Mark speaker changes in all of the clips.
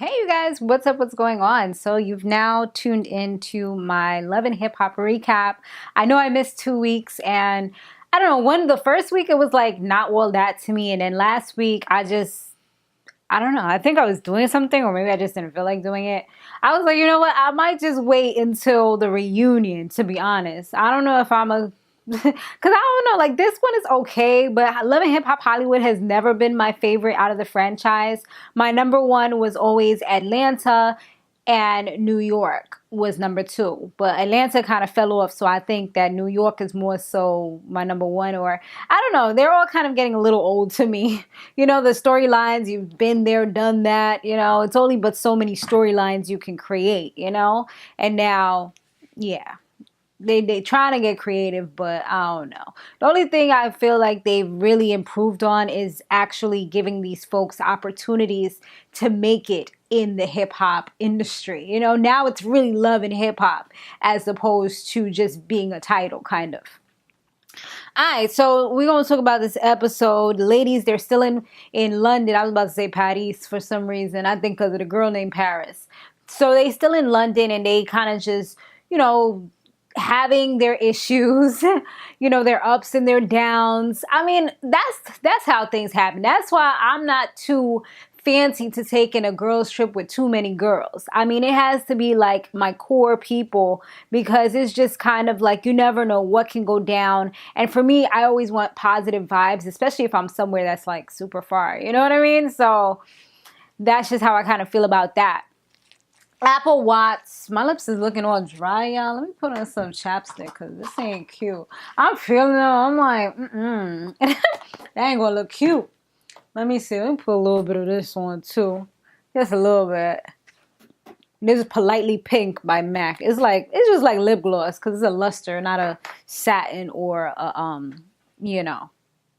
Speaker 1: Hey you guys, what's up? What's going on? So you've now tuned into my Love and Hip Hop recap. I know I missed 2 weeks and I don't know, the first week it was like not all that to me. And then last week I don't know, I think I was doing something or maybe I just didn't feel like doing it. I was like, you know what? I might just wait until the reunion, to be honest. I don't know if I'm a because I don't know, like this one is okay, but Love and Hip Hop Hollywood has never been my favorite out of the franchise. My number one was always Atlanta, and New York was number two. But Atlanta kind of fell off, so I think that New York is more so my number one. Or I don't know, they're all kind of getting a little old to me. You know, the storylines, you've been there, done that. You know, it's only but so many storylines you can create. You know, and now, yeah. They trying to get creative, but I don't know. The only thing I feel like they've really improved on is actually giving these folks opportunities to make it in the hip hop industry. You know, now it's really love and hip hop as opposed to just being a title, kind of. All right, so we're gonna talk about this episode. Ladies, they're still in London. I was about to say Paris for some reason. I think because of the girl named Paris. So they still in London, and they kind of just, you know, having their issues, you know, their ups and their downs. I mean, that's how things happen. That's why I'm not too fancy to taking a girls trip with too many girls. I mean, it has to be like my core people because it's just kind of like you never know what can go down. And for me, I always want positive vibes, especially if I'm somewhere that's like super far. You know what I mean? So that's just how I kind of feel about that. Apple Watts. My lips is looking all dry, y'all. Let me put on some chapstick because this ain't cute. I'm feeling it. I'm like, that ain't gonna look cute. Let me see. Let me put a little bit of this on too. Just a little bit. This is Politely Pink by MAC. It's just like lip gloss because it's a luster, not a satin or a you know,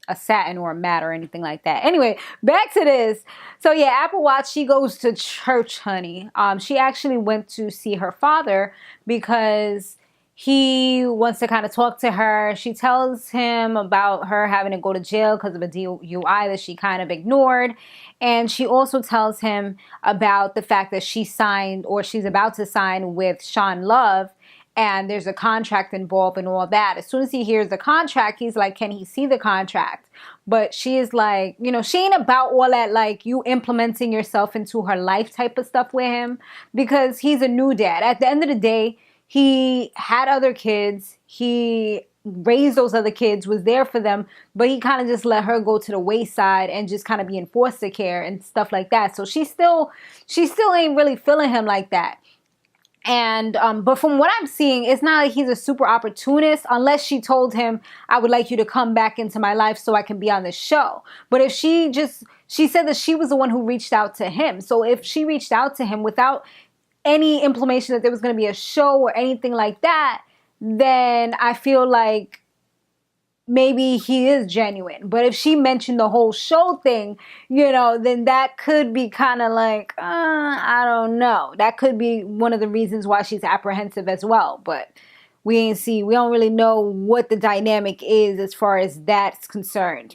Speaker 1: a satin or a matte or anything like that. Anyway, back to this. So yeah, Apple Watch, she goes to church, honey. She actually went to see her father because he wants to kind of talk to her. She tells him about her having to go to jail because of a DUI that she kind of ignored. And she also tells him about the fact that she signed or she's about to sign with Shaun Love. And there's a contract involved and all that. As soon as he hears the contract, he's like, can he see the contract? But she is like, you know, she ain't about all that, like, you implementing yourself into her life type of stuff with him because he's a new dad. At the end of the day, he had other kids. He raised those other kids, was there for them, but he kind of just let her go to the wayside and just kind of be in foster care and stuff like that. So she still ain't really feeling him like that. And but from what I'm seeing, it's not like he's a super opportunist unless she told him, I would like you to come back into my life so I can be on the show. But if she said that she was the one who reached out to him. So if she reached out to him without any implication that there was going to be a show or anything like that, then I feel like maybe he is genuine. But if she mentioned the whole show thing, you know, then that could be kind of like, I don't know. That could be one of the reasons why she's apprehensive as well. But we don't really know what the dynamic is as far as that's concerned.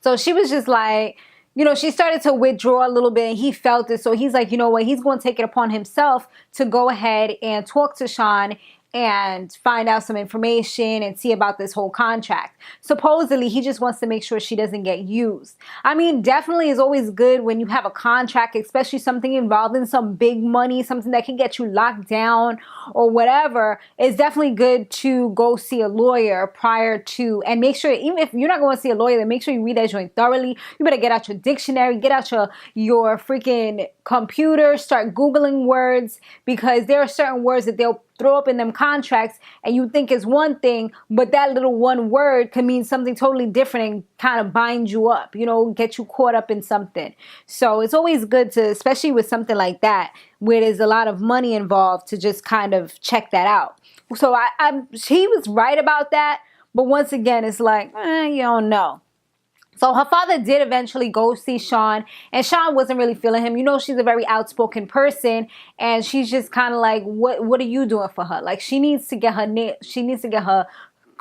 Speaker 1: So she was just like, you know, she started to withdraw a little bit and he felt it. So he's like, you know what, he's going to take it upon himself to go ahead and talk to Shaun and find out some information and see about this whole contract. Supposedly, he just wants to make sure she doesn't get used. I mean, definitely is always good when you have a contract, especially something involved in some big money, something that can get you locked down or whatever. It's definitely good to go see a lawyer prior to, and make sure, even if you're not going to see a lawyer, then make sure you read that joint thoroughly. You better get out your dictionary, get out your freaking computer, start Googling words, because there are certain words that they'll throw up in them contracts and you think it's one thing, but that little one word can mean something totally different and kind of bind you up, you know, get you caught up in something. So it's always good to, especially with something like that, where there's a lot of money involved, to just kind of check that out. So he was right about that, but once again, it's like, you don't know. So her father did eventually go see Shaun, and Shaun wasn't really feeling him. You know, she's a very outspoken person, and she's just kind of like, what are you doing for her? Like, she needs to get her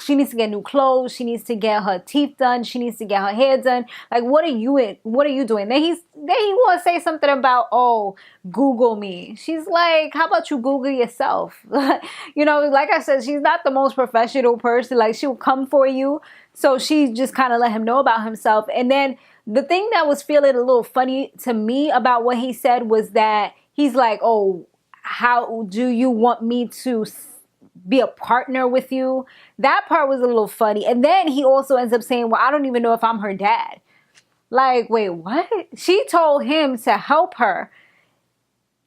Speaker 1: she needs to get new clothes. She needs to get her teeth done. She needs to get her hair done. Like, what are you doing? Then he want to say something about, oh, Google me. She's like, how about you Google yourself? Like I said, she's not the most professional person. Like, she'll come for you. So she just kind of let him know about himself. And then the thing that was feeling a little funny to me about what he said was that he's like, oh, how do you want me to be a partner with you? That part was a little funny. And then he also ends up saying, well, I don't even know if I'm her dad. Like, wait, what? She told him to help her.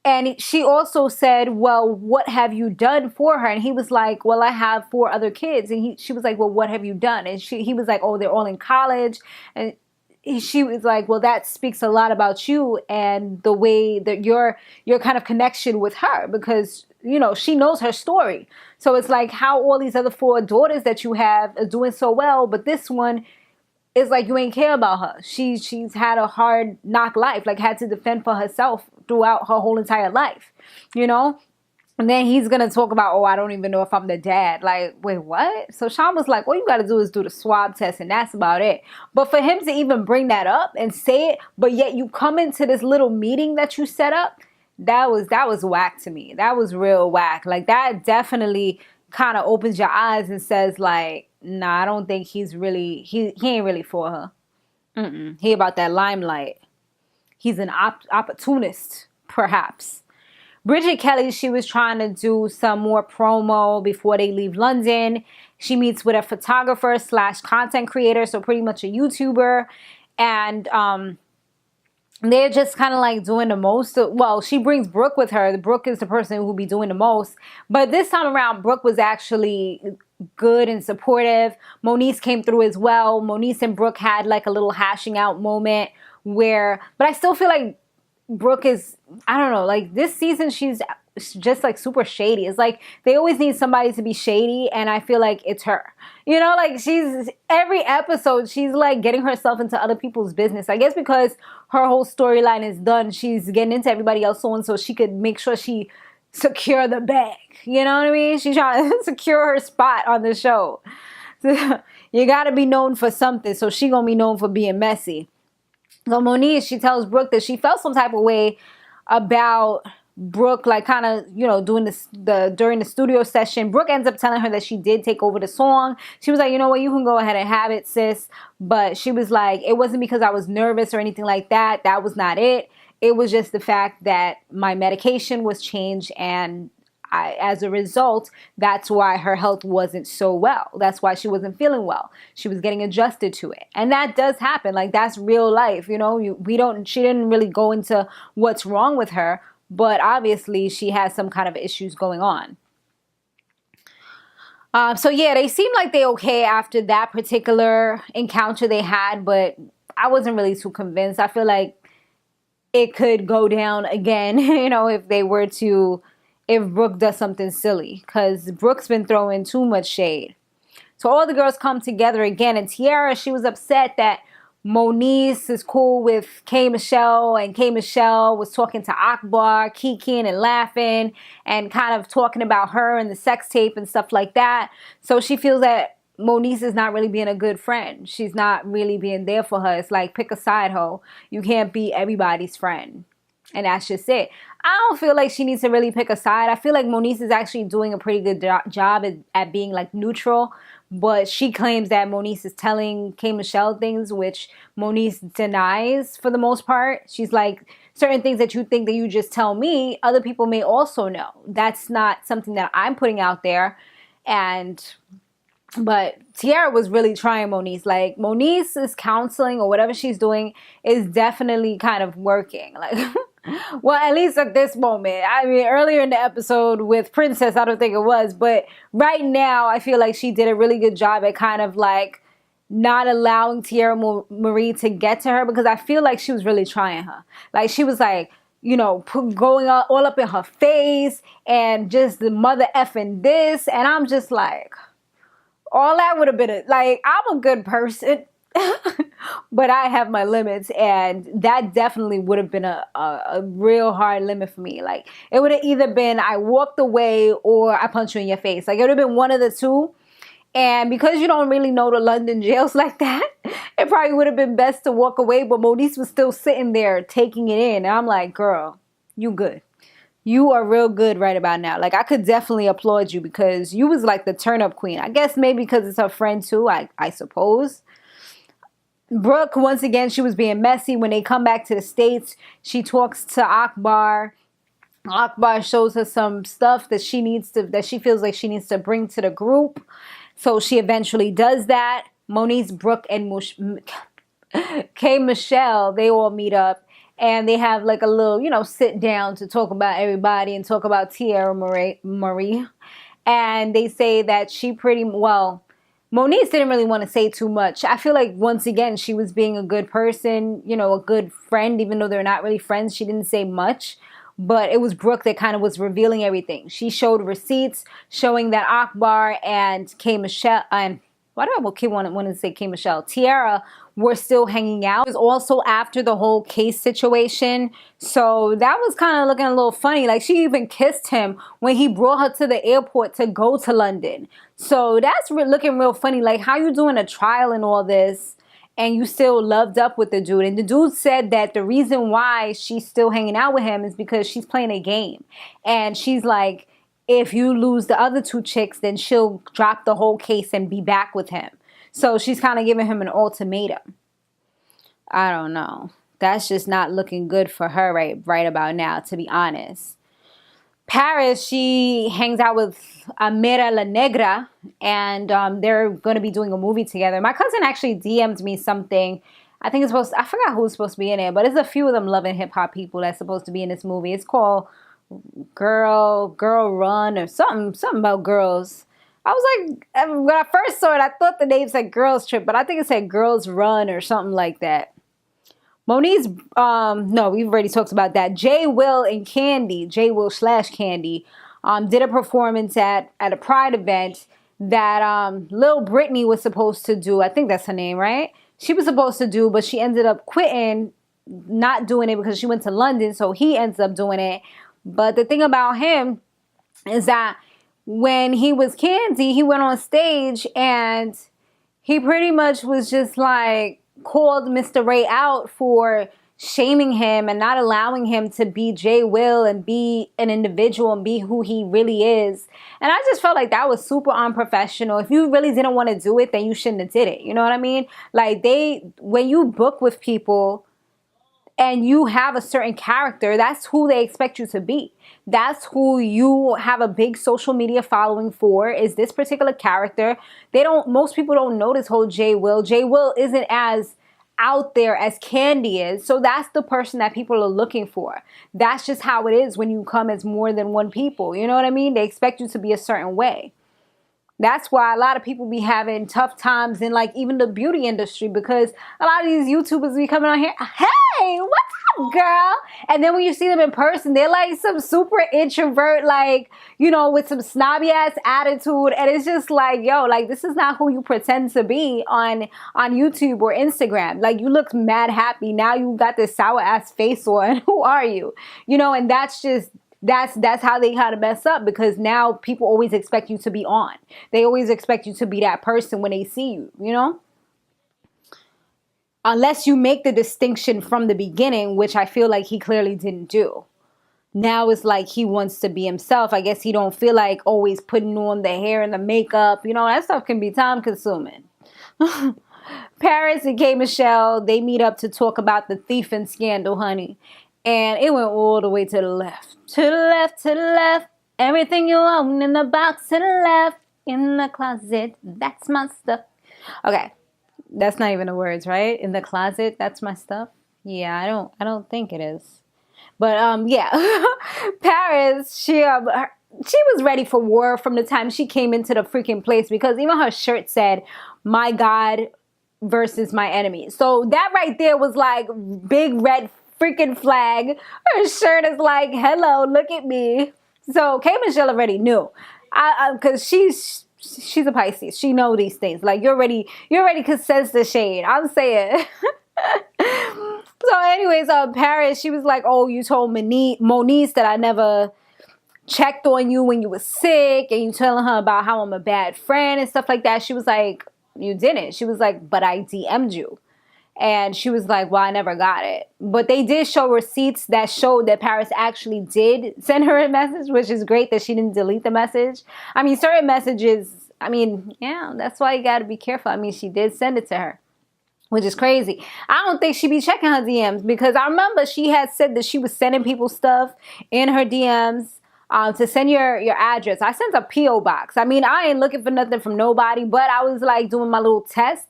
Speaker 1: And she also said, well, what have you done for her? And he was like, well, I have 4 other kids. And she was like, well, what have you done? And he was like, oh, they're all in college. And she was like, well, that speaks a lot about you and the way that your kind of connection with her, because, she knows her story. So it's like how all these other 4 daughters that you have are doing so well, but this one is like, you ain't care about her. She's had a hard knock life, like had to defend for herself throughout her whole entire life, And then he's going to talk about, oh, I don't even know if I'm the dad. Like, wait, what? So Shaun was like, all you got to do is do the swab test and that's about it. But for him to even bring that up and say it, but yet you come into this little meeting that you set up, that was whack to me. That was real whack. Like, that definitely kind of opens your eyes and says, like, nah, I don't think he ain't really for her. He about that limelight. He's an opportunist, perhaps. Bridget Kelly, she was trying to do some more promo before they leave London. She meets with a photographer / content creator, so pretty much a YouTuber. And they're just kind of like doing the most. Well, she brings Brooke with her. Brooke is the person who will be doing the most. But this time around, Brooke was actually good and supportive. Moniece came through as well. Moniece and Brooke had like a little hashing out moment but I still feel like Brooke is, I don't know, like this season she's just like super shady. It's like they always need somebody to be shady, and I feel like it's her. Like she's, every episode she's like getting herself into other people's business. I guess because her whole storyline is done, she's getting into everybody else so she could make sure she secure the bag. You know what I mean? She's trying to secure her spot on the show. So, you gotta be known for something, so she gonna be known for being messy. So Moniece, she tells Brooke that she felt some type of way about Brooke, like kind of, doing this during the studio session. Brooke ends up telling her that she did take over the song. She was like, you know what, you can go ahead and have it, sis. But she was like, it wasn't because I was nervous or anything like that. That was not it. It was just the fact that my medication was changed, and as a result, that's why her health wasn't so well. That's why she wasn't feeling well. She was getting adjusted to it. And that does happen. Like, that's real life. She didn't really go into what's wrong with her, but obviously she has some kind of issues going on. So yeah, they seemed like they okay after that particular encounter they had, but I wasn't really too convinced. I feel like it could go down again, if Brooke does something silly, because Brooke's been throwing too much shade. So all the girls come together again, and Tiara, she was upset that Moniece is cool with K Michelle, and K Michelle was talking to Akbar, kikiing and laughing, and kind of talking about her and the sex tape and stuff like that. So she feels that Moniece is not really being a good friend. She's not really being there for her. It's like, pick a side, ho. You can't be everybody's friend. And that's just it. I don't feel like she needs to really pick a side. I feel like Moniece is actually doing a pretty good job at being like neutral. But she claims that Moniece is telling K Michelle things, which Moniece denies for the most part. She's like, certain things that you think that you just tell me, other people may also know. That's not something that I'm putting out there. But Tiara was really trying Moniece. Like, Moniece's counseling or whatever she's doing is definitely kind of working. Like, well, at least at this moment. I mean, earlier in the episode with Princess, I don't think it was. But right now, I feel like she did a really good job at kind of like not allowing Tiara Marie to get to her, because I feel like she was really trying her. Like, she was like, going all up in her face and just the mother effing this. And I'm just like, all that would have been like, I'm a good person, but I have my limits, and that definitely would have been a real hard limit for me. Like, it would have either been I walked away or I punched you in your face. Like, it would have been one of the two. And because you don't really know the London jails like that, it probably would have been best to walk away. But Moniece was still sitting there taking it in. And I'm like, girl, you good. You are real good right about now. Like, I could definitely applaud you because you was like the turn-up queen. I guess maybe because it's her friend too, I suppose. Brooke, once again, she was being messy. When they come back to the States, she talks to Akbar. Akbar shows her some stuff that she feels like she needs to bring to the group. So she eventually does that. Moniece, Brooke, and K. Michelle, they all meet up. And they have like a little, sit down to talk about everybody and talk about Tierra Marie. And they say that Moniece didn't really want to say too much. I feel like, once again, she was being a good person, a good friend, even though they're not really friends. She didn't say much. But it was Brooke that kind of was revealing everything. She showed receipts showing that Akbar and K. Michelle, and why do I want to say K. Michelle? Tierra were still hanging out. It was also after the whole case situation. So that was kind of looking a little funny. Like, she even kissed him when he brought her to the airport to go to London. So that's looking real funny. Like, how you doing a trial and all this, and you still loved up with the dude? And the dude said that the reason why she's still hanging out with him is because she's playing a game. And she's like, if you lose the other two chicks, then she'll drop the whole case and be back with him. So she's kind of giving him an ultimatum. I don't know. That's just not looking good for her right about now, to be honest. Paris, she hangs out with Amira La Negra, and they're going to be doing a movie together. My cousin actually DM'd me something. I forgot who's supposed to be in it, but it's a few of them Love and Hip Hop people that's supposed to be in this movie. It's called Girl Run or something about girls. I was like, when I first saw it, I thought the name said Girls Trip, but I think it said Girls Run or something like that. Moniece, no, we've already talked about that. J Will and Candy, J Will / Candy, did a performance at a Pride event that Lil Britney was supposed to do. I think that's her name, right? She was supposed to do, but she ended up quitting, not doing it because she went to London, so he ends up doing it. But the thing about him is that when he was Candy, he went on stage and he pretty much was just like, called Mr. Ray out for shaming him and not allowing him to be J Will and be an individual and be who he really is. And I just felt like that was super unprofessional. If you really didn't want to do it, then you shouldn't have did it. You know what I mean? Like, when you book with people and you have a certain character, that's who they expect you to be. That's who you have a big social media following for, is this particular character. Most people don't know this whole J Will. J Will isn't as out there as Candy is. So that's the person that people are looking for. That's just how it is when you come as more than one people. You know what I mean? They expect you to be a certain way. That's why a lot of people be having tough times in, like, even the beauty industry, because a lot of these YouTubers be coming on here, hey, what's up, girl? And then when you see them in person, they're like some super introvert, like, with some snobby ass attitude. And it's just like, yo, like, this is not who you pretend to be on YouTube or Instagram. Like, you look mad happy. Now you got this sour ass face on. Who are you? And that's just, that's how they kind of mess up, because now people always expect you to be on. They always expect you to be that person when they see you, Unless you make the distinction from the beginning, which I feel like he clearly didn't do. Now it's like he wants to be himself. I guess he don't feel like always putting on the hair and the makeup. That stuff can be time consuming. Paris and K. Michelle, they meet up to talk about the thieving scandal, honey. And it went all the way to the left. To the left, to the left. Everything you own in the box to the left. In the closet, that's my stuff. Okay, that's not even the words, right? In the closet, that's my stuff. Yeah, I don't think it is. But yeah, Paris, she was ready for war from the time she came into the freaking place, because even her shirt said, "My God versus my enemy." So that right there was like big red freaking flag. Her shirt is like, hello, look at me. So K. Michelle already knew, because she's a Pisces. She know these things. Like, you already could sense the shade. I'm saying. So anyways, Paris, she was like, oh, you told Moniece that I never checked on you when you were sick, and you telling her about how I'm a bad friend and stuff like that. She was like, you didn't. She was like, but I DM'd you. And she was like, well, I never got it. But they did show receipts that showed that Paris actually did send her a message, which is great that she didn't delete the message. I mean, certain messages, I mean, yeah, that's why you got to be careful. I mean, she did send it to her, which is crazy. I don't think she be checking her DMs, because I remember she had said that she was sending people stuff in her DMs to send your address. I sent a P.O. box. I mean, I ain't looking for nothing from nobody, but I was like doing my little test.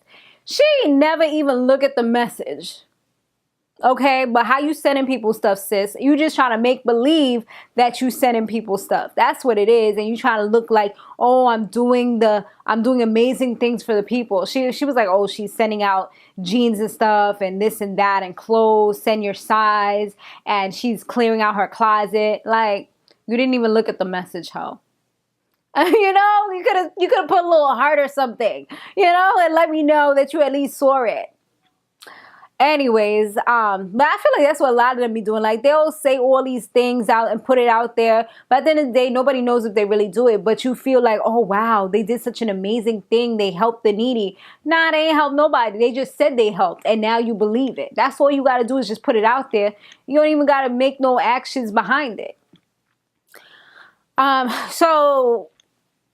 Speaker 1: She never even look at the message. Okay, but how you sending people stuff, sis? You just trying to make believe that you sending people stuff. That's what it is. And you trying to look like, oh, I'm doing amazing things for the people. She was like, oh, she's sending out jeans and stuff and this and that and clothes, send your size, and she's clearing out her closet. Like, you didn't even look at the message, ho. You know, you could have put a little heart or something, you know, and let me know that you at least saw it. Anyways, but I feel like that's what a lot of them be doing. Like, they'll say all these things out and put it out there, but at the end of the day, nobody knows if they really do it. But you feel like, oh wow, they did such an amazing thing. They helped the needy. Nah, they ain't helped nobody. They just said they helped, and now you believe it. That's all you got to do, is just put it out there. You don't even got to make no actions behind it. So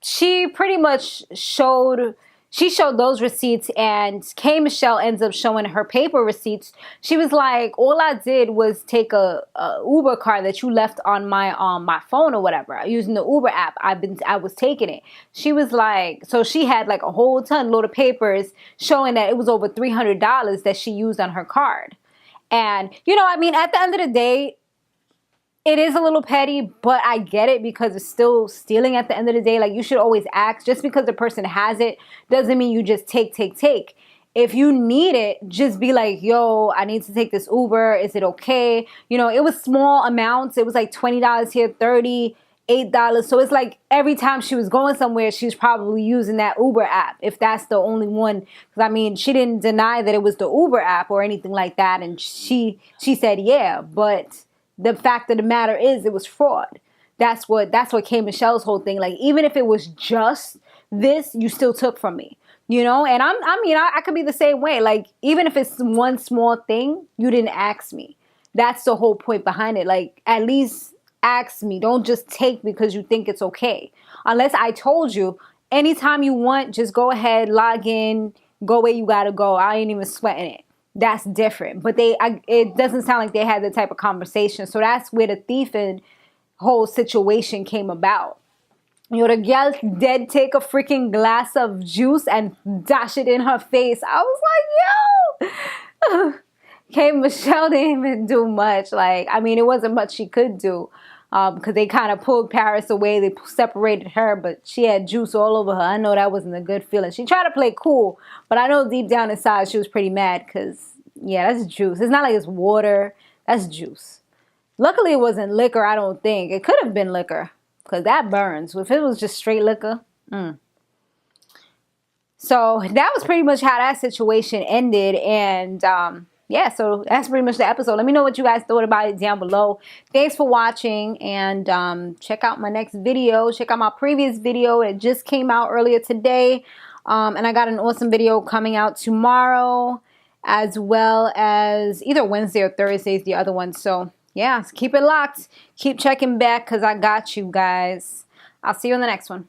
Speaker 1: she pretty much showed those receipts, and K Michelle ends up showing her paper receipts. She was like, all I did was take a Uber card that you left on my phone or whatever, using the Uber app. I was taking it. She was like, so she had like a whole load of papers showing that it was over $300 that she used on her card. And, you know, I mean, at the end of the day, it is a little petty, but I get it, because it's still stealing at the end of the day. Like, you should always ask. Just because the person has it doesn't mean you just take. If you need it, just be like, yo, I need to take this Uber. Is it okay? You know, it was small amounts. It was like $20 here, $38. So it's like every time she was going somewhere, she was probably using that Uber app, if that's the only one. Because, I mean, she didn't deny that it was the Uber app or anything like that. And she said, yeah, but the fact of the matter is, it was fraud. That's what K Michelle's whole thing. Like, even if it was just this, you still took from me, you know? And I could be the same way. Like, even if it's one small thing, you didn't ask me. That's the whole point behind it. Like, at least ask me. Don't just take because you think it's okay. Unless I told you, anytime you want, just go ahead, log in, go where you gotta go. I ain't even sweating it. That's different. But it doesn't sound like they had the type of conversation. So that's where the thieving whole situation came about. You know, the girl did take a freaking glass of juice and dash it in her face. I was like, yo! K Michelle didn't even do much. Like, I mean, it wasn't much she could do. Because they kind of pulled Paris away. They separated her, but she had juice all over her. I know that wasn't a good feeling. She tried to play cool, but I know deep down inside she was pretty mad, because, yeah, that's juice. It's not like it's water. That's juice. Luckily, it wasn't liquor, I don't think. It could have been liquor, because that burns. If it was just straight liquor, So that was pretty much how that situation ended, and yeah, so that's pretty much the episode. Let me know what you guys thought about it down below. Thanks for watching, and check out my next video. Check out my previous video. It just came out earlier today, and I got an awesome video coming out tomorrow, as well as either Wednesday or Thursday is the other one. So yeah, keep it locked. Keep checking back, because I got you guys. I'll see you in the next one.